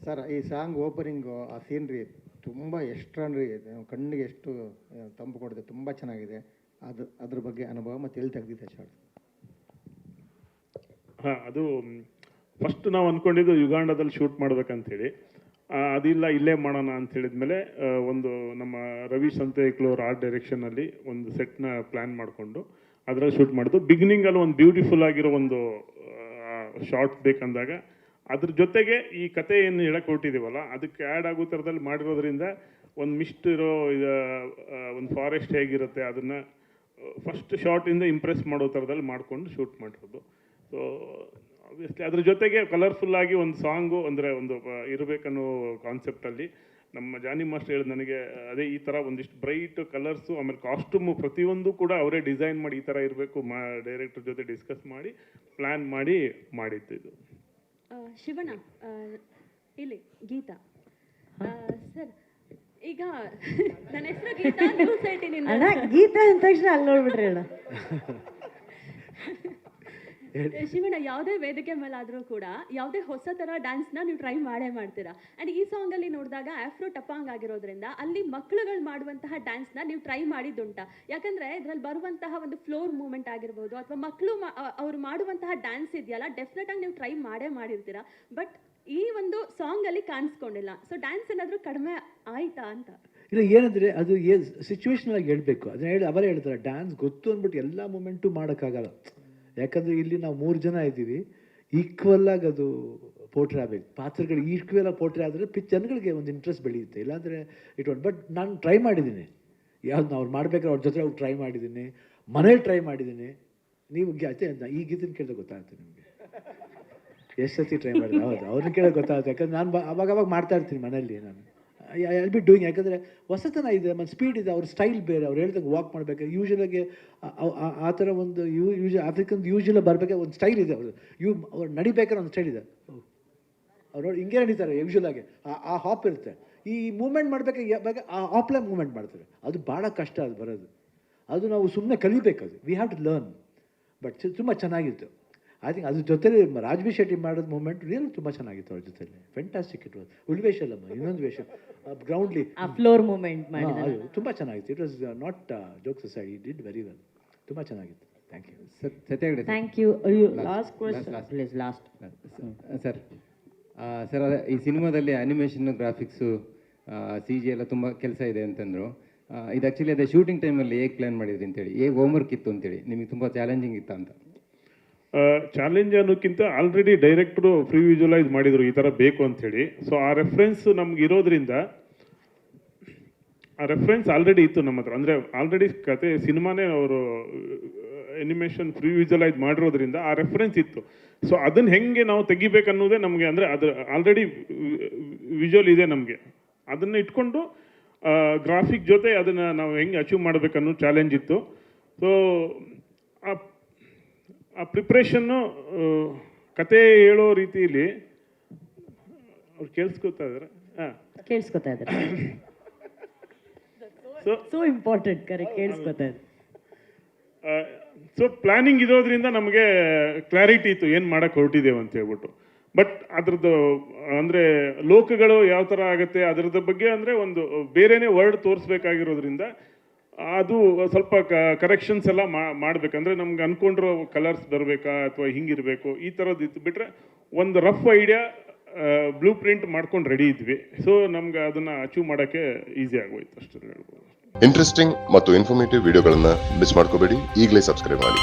Sir ಈ song opening ಆ scenery ತುಂಬ ಎಕ್ಸ್ಟ್ರಾನ್ರಿ, ಕಣ್ಣಿಗೆ ಎಷ್ಟು ತಂಪು ಕೊಡುತ್ತೆ, ತುಂಬ ಚೆನ್ನಾಗಿದೆ. ಅದ್ರ ಬಗ್ಗೆ ಅನುಭವ ಮತ್ತು ಎಲ್ಲಿ ತೆಗೆದಿದ್ದೆ ಶಾರ್ಟ್? ಹಾಂ, ಅದು ಫಸ್ಟ್ ನಾವು ಅಂದ್ಕೊಂಡಿದ್ದು ಯುಗಾಂಡದಲ್ಲಿ ಶೂಟ್ ಮಾಡ್ಬೇಕಂತೇಳಿ, ಅದಿಲ್ಲ ಇಲ್ಲೇ ಮಾಡೋಣ ಅಂತ ಹೇಳಿದ್ಮೇಲೆ ಒಂದು ನಮ್ಮ ರವಿ ಸಂತೇಕ್ಲು ಅವ್ರ ಆರ್ಟ್ ಡೈರೆಕ್ಷನಲ್ಲಿ ಒಂದು ಸೆಟ್ನ ಪ್ಲ್ಯಾನ್ ಮಾಡಿಕೊಂಡು ಅದರಲ್ಲಿ ಶೂಟ್ ಮಾಡಿದ್ದು. ಬಿಗಿನಿಂಗಲ್ಲಿ ಒಂದು ಬ್ಯೂಟಿಫುಲ್ ಆಗಿರೋ ಒಂದು ಶಾರ್ಟ್ ಬೇಕಂದಾಗ ಅದ್ರ ಜೊತೆಗೆ ಈ ಕತೆ ಏನು ಹೇಳಕ್ಕೆ ಹೊರಟಿದ್ದೀವಲ್ಲ ಅದಕ್ಕೆ ಆ್ಯಡ್ ಆಗೋ ಥರದಲ್ಲಿ ಮಾಡಿರೋದ್ರಿಂದ ಒಂದು ಮಿಸ್ಟ್ ಇರೋ ಒಂದು ಫಾರೆಸ್ಟ್ ಹೇಗಿರುತ್ತೆ ಅದನ್ನು ಫಸ್ಟ್ ಶಾರ್ಟಿಂದ ಇಂಪ್ರೆಸ್ ಮಾಡೋ ಥರದಲ್ಲಿ ಮಾಡಿಕೊಂಡು ಶೂಟ್ ಮಾಡಿರೋದು. ಸೊ ಆಬ್ವಿಯಸ್ಲಿ ಅದ್ರ ಜೊತೆಗೆ ಕಲರ್ಫುಲ್ಲಾಗಿ ಒಂದು ಸಾಂಗು ಅಂದರೆ ಒಂದು ಇರಬೇಕನ್ನೋ ಕಾನ್ಸೆಪ್ಟಲ್ಲಿ ನಮ್ಮ ಜಾನಿ ಮಾಸ್ಟರ್ ಹೇಳಿದ ನನಗೆ ಅದೇ ಈ ಥರ ಒಂದಿಷ್ಟು ಬ್ರೈಟ್ ಕಲರ್ಸು, ಆಮೇಲೆ ಕಾಸ್ಟ್ಯೂಮು ಪ್ರತಿಯೊಂದು ಕೂಡ ಅವರೇ ಡಿಸೈನ್ ಮಾಡಿ ಈ ಥರ ಇರಬೇಕು, ಡೈರೆಕ್ಟರ್ ಜೊತೆ ಡಿಸ್ಕಸ್ ಮಾಡಿ ಪ್ಲ್ಯಾನ್ ಮಾಡಿ ಮಾಡಿದ್ದು ಇದು. ಶಿವಣ್ಣ, ಇಲ್ಲಿ ಗೀತಾ ಸರ್, ಈಗ ನನ್ನ ಹೆಸರು ಗೀತಾ, ನ್ಯೂಸ್ 18 ಗೀತಾ ಅಂದ ತಕ್ಷಣ ಅಲ್ಲಿ ನೋಡ್ಬಿಟ್ರಿ ಅಣ್ಣ. ಶಿವಣ್ಣ, ಯಾವುದೇ ವೇದಿಕೆ ಮೇಲೆ ಆದರೂ ಕೂಡ ಯಾವುದೇ ಹೊಸ ಥರ ಡ್ಯಾನ್ಸ್ನ ನೀವು ಟ್ರೈ ಮಾಡೇ ಮಾಡ್ತೀರಾ. ಆ್ಯಂಡ್ ಈ ಸಾಂಗಲ್ಲಿ ನೋಡಿದಾಗ ಆಫ್ರೋ ಟಪಾಂಗ್ ಆಗಿರೋದ್ರಿಂದ ಅಲ್ಲಿ ಮಕ್ಕಳುಗಳು ಮಾಡುವಂತಹ ಡ್ಯಾನ್ಸ್ನ ನೀವು ಟ್ರೈ ಮಾಡಿದ್ದುಂಟ? ಯಾಕಂದರೆ ಇದರಲ್ಲಿ ಬರುವಂತಹ ಒಂದು ಫ್ಲೋರ್ ಮೂಮೆಂಟ್ ಆಗಿರ್ಬೋದು ಅಥವಾ ಮಕ್ಕಳು ಅವ್ರು ಮಾಡುವಂತಹ ಡ್ಯಾನ್ಸ್ ಇದೆಯಲ್ಲ, ಡೆಫಿನೆಟಾಗಿ ನೀವು ಟ್ರೈ ಮಾಡೇ ಮಾಡಿರ್ತೀರಾ. ಬಟ್ ಈ ಒಂದು ಸಾಂಗಲ್ಲಿ ಕಾಣಿಸ್ಕೊಂಡಿಲ್ಲ. ಸೊ ಡ್ಯಾನ್ಸ್ ಏನಾದರೂ ಕಡಿಮೆ ಆಯಿತಾ ಅಂತ? ಇಲ್ಲ, ಏನಂದರೆ ಅದು ಸಿಚುವೇಶನ್ ಆಗಿ ಹೇಳ್ಬೇಕು. ಅದನ್ನ ಅವರೇ ಹೇಳ್ತಾರೆ, ಡ್ಯಾನ್ಸ್ ಗೊತ್ತು ಅಂದ್ಬಿಟ್ಟು ಎಲ್ಲ ಮೂಮೆಂಟು ಮಾಡೋಕ್ಕಾಗಲ್ಲ. ಯಾಕಂದರೆ ಇಲ್ಲಿ ನಾವು 3 ಜನ ಇದ್ದೀವಿ, ಈಕ್ವಲ್ಲಾಗಿ ಅದು ಪೋಟ್ರೆ ಆಗಬೇಕು, ಪಾತ್ರಗಳು ಈಕ್ವಲಾಗಿ ಪೋಟ್ರೆ ಆದರೆ ಜನಗಳಿಗೆ ಒಂದು ಇಂಟ್ರೆಸ್ಟ್ ಬೆಳೆಯುತ್ತೆ. ಇಲ್ಲಾಂದರೆ ಬಟ್ ನಾನು ಟ್ರೈ ಮಾಡಿದ್ದೀನಿ, ಯಾವ್ದು ಅವ್ರು ಮಾಡ್ಬೇಕಾದ್ರೆ ಅವ್ರ ಜೊತೆ ಅವ್ರು ಟ್ರೈ ಮಾಡಿದ್ದೀನಿ, ಮನೇಲಿ ಟ್ರೈ ಮಾಡಿದ್ದೀನಿ. ನೀವು ಈ ಗೀತನ ಕೇಳಿದ್ರೆ ಗೊತ್ತಾಗುತ್ತೆ ನಿಮಗೆ ಎಷ್ಟು ಸತಿ ಟ್ರೈ ಮಾಡಿದೆ. ಹೌದು, ಅವ್ರನ್ನ ಕೇಳೋದು ಗೊತ್ತಾಗುತ್ತೆ. ಯಾಕಂದ್ರೆ ನಾನು ಅವಾಗ ಮಾಡ್ತಾ ಇರ್ತೀನಿ ಮನೇಲಿ. ನಾನು ಐ ಬಿ ಡೂಯಿಂಗ್, ಯಾಕಂದರೆ ಹೊಸತನ ಇದೆ, ಮತ್ತು ಸ್ಪೀಡ್ ಇದೆ, ಅವ್ರ ಸ್ಟೈಲ್ ಬೇರೆ. ಅವ್ರು ಹೇಳ್ದಂಗೆ ವಾಕ್ ಮಾಡಬೇಕು, ಯೂಶ್ವಲಾಗಿ ಆ ಥರ ಒಂದು ಆಫ್ರಿಕನ್ ಯೂಶ್ವಲ್ ಬರಬೇಕಾದ್ರೆ ಒಂದು ಸ್ಟೈಲ್ ಇದೆ. ಅವ್ರು ನಡಿಬೇಕಾದ್ರೆ ಒಂದು ಸ್ಟೈಲ್ ಇದೆ. ಅವ್ರು ನೋಡಿ ಹಿಂಗೆ ನಡೀತಾರೆ ಯೂಶ್ವಲಾಗಿ, ಆ ಹಾಪ್ ಇರುತ್ತೆ. ಈ ಮೂಮೆಂಟ್ ಮಾಡಬೇಕಾದ್ರೆ ಆ ಹಾಪ್ಲೇ ಮೂಮೆಂಟ್ ಮಾಡ್ತಾರೆ. ಅದು ಭಾಳ ಕಷ್ಟ ಅದು ಬರೋದು. ಅದು ನಾವು ಸುಮ್ಮನೆ ಕಲಿಬೇಕದು, we have to learn. But ತುಂಬ ಚೆನ್ನಾಗಿತ್ತು. ಐ ಥಿಂಕ್ ಅದ್ರ ಜೊತೆಲಿ ರಾಜ್ಬಿ ಶೆಟ್ಟಿ ಮಾಡೋದು ಮೂಮೆಂಟ್ ರಿಯಲ್ ತುಂಬ ಚೆನ್ನಾಗಿತ್ತು. ಅವ್ರ ಜೊತೆಲಿ ಫ್ಯಾಂಟಾಸ್ಟಿಕ್ ಇಟ್ ವಾಸ್. ಉಳ್ವೇಶಲ್ಲಮ್ಮ ಇನ್ನೊಂದು ವೇಷ ಗ್ರೌಂಡ್ಲಿ ಫ್ಲೋರ್ ಮೂಮೆಂಟ್ ಮಾಡಿ ಅದು ತುಂಬ ಚೆನ್ನಾಗಿತ್ತು. It was not jokes aside, it did very well. ತುಂಬ ಚೆನ್ನಾಗಿತ್ತು. Thank you Satya. Thank you. Last question please. Last sir, sir ಈ ಸಿನಿಮಾದಲ್ಲಿ ಅನಿಮೇಷನ್, ಗ್ರಾಫಿಕ್ಸು, CG ಎಲ್ಲ ತುಂಬ ಕೆಲಸ ಇದೆ ಅಂತಂದರು. ಇದು ಆ್ಯಕ್ಚುಲಿ ಅದೇ ಶೂಟಿಂಗ್ ಟೈಮಲ್ಲಿ ಹೇಗೆ ಪ್ಲ್ಯಾನ್ ಮಾಡಿದ್ರಿ ಅಂತೇಳಿ, ಹೇಗೆ ಹೋಮ್ವರ್ಕ್ ಇತ್ತು ಅಂತೇಳಿ, ನಿಮಗೆ ತುಂಬ ಚಾಲೆಂಜಿಂಗ್ ಇತ್ತು ಅಂತ? ಚಾಲೆಂಜ್ ಅನ್ನೋಕ್ಕಿಂತ ಆಲ್ರೆಡಿ ಡೈರೆಕ್ಟ್ರು ಫ್ರೀ ವಿಜುವಲೈಸ್ ಮಾಡಿದರು ಈ ಥರ ಬೇಕು ಅಂಥೇಳಿ. ಸೊ ಆ ರೆಫರೆನ್ಸ್ ನಮ್ಗೆ ಇರೋದ್ರಿಂದ, ಆ ರೆಫರೆನ್ಸ್ ಆಲ್ರೆಡಿ ಇತ್ತು ನಮ್ಮ ಹತ್ರ. ಅಂದರೆ ಆಲ್ರೆಡಿ ಕತೆ ಸಿನಿಮಾನೇ ಅವರು ಅನಿಮೇಷನ್ ಫ್ರೀ ವಿಜುವಲೈಸ್ ಮಾಡಿರೋದ್ರಿಂದ ಆ ರೆಫರೆನ್ಸ್ ಇತ್ತು. ಸೊ ಅದನ್ನು ಹೆಂಗೆ ನಾವು ತೆಗಿಬೇಕನ್ನೋದೇ ನಮಗೆ, ಅಂದರೆ ಅದು ಆಲ್ರೆಡಿ ವಿಜುವಲ್ ಇದೆ ನಮಗೆ. ಅದನ್ನು ಇಟ್ಕೊಂಡು ಗ್ರಾಫಿಕ್ ಜೊತೆ ಅದನ್ನು ನಾವು ಹೆಂಗೆ ಅಚೀವ್ ಮಾಡಬೇಕನ್ನೋ ಚಾಲೆಂಜ್ ಇತ್ತು. ಸೊ ಆ ಪ್ರಿಪ್ರೇಷನ್ನು ಕತೆ ಹೇಳೋ ರೀತಿಯಲ್ಲಿ ಅವ್ರು ಕೇಳಿಸ್ಕೊತಾ ಇದ್ದಾರೆ. ಕೇಳಿಸ್ಕೊತಾ ಇದ್ದಾರೆ. ಸೊ ಇಂಪಾರ್ಟೆಂಟ್, ಕರೆಕ್ಟ್, ಕೇಳಿಸ್ಕೊತಾ ಇದ್ದಾರೆ. ಸೊ ಪ್ಲ್ಯಾನಿಂಗ್ ಇರೋದ್ರಿಂದ ನಮಗೆ ಕ್ಲಾರಿಟಿ ಇತ್ತು ಏನು ಮಾಡೋಕ್ಕೆ ಹೊರಟಿದ್ದೇವೆ ಅಂತ ಹೇಳ್ಬಿಟ್ಟು. ಬಟ್ ಅದ್ರದ್ದು ಅಂದರೆ ಲೋಕಗಳು ಯಾವ ಥರ ಆಗುತ್ತೆ ಅದರದ ಬಗ್ಗೆ ಅಂದರೆ ಒಂದು ಬೇರೆಯೇ ವರ್ಡ್ ತೋರಿಸ್ಬೇಕಾಗಿರೋದ್ರಿಂದ ಅದು ಸ್ವಲ್ಪ ಕರೆಕ್ಷನ್ಸ್ ಎಲ್ಲ ಮಾಡಬೇಕಂದ್ರೆ ನಮ್ಗೆ ಅಂದ್ಕೊಂಡಿರೋ ಕಲರ್ಸ್ ಬರಬೇಕಾ ಅಥವಾ ಹಿಂಗಿರಬೇಕು, ಈ ಥರದ್ದು ಇತ್ತು. ಬಿಟ್ಟರೆ ಒಂದು ರಫ್ ಐಡಿಯಾ ಬ್ಲೂ ಪ್ರಿಂಟ್ ಮಾಡ್ಕೊಂಡು ರೆಡಿ ಇದ್ವಿ. ಸೊ ನಮ್ಗೆ ಅದನ್ನು ಅಚೀವ್ ಮಾಡೋಕ್ಕೆ ಈಸಿ ಆಗೋಯ್ತು ಅಷ್ಟೇ ಹೇಳ್ಬೋದು. ಇಂಟ್ರೆಸ್ಟಿಂಗ್ ಮತ್ತು ಇನ್ಫಾರ್ಮೇಟಿವ್ ವಿಡಿಯೋಗಳನ್ನು ಮಿಸ್ ಮಾಡ್ಕೋಬೇಡಿ. ಈಗಲೇ ಸಬ್ಸ್ಕ್ರೈಬ್ ಮಾಡಿ.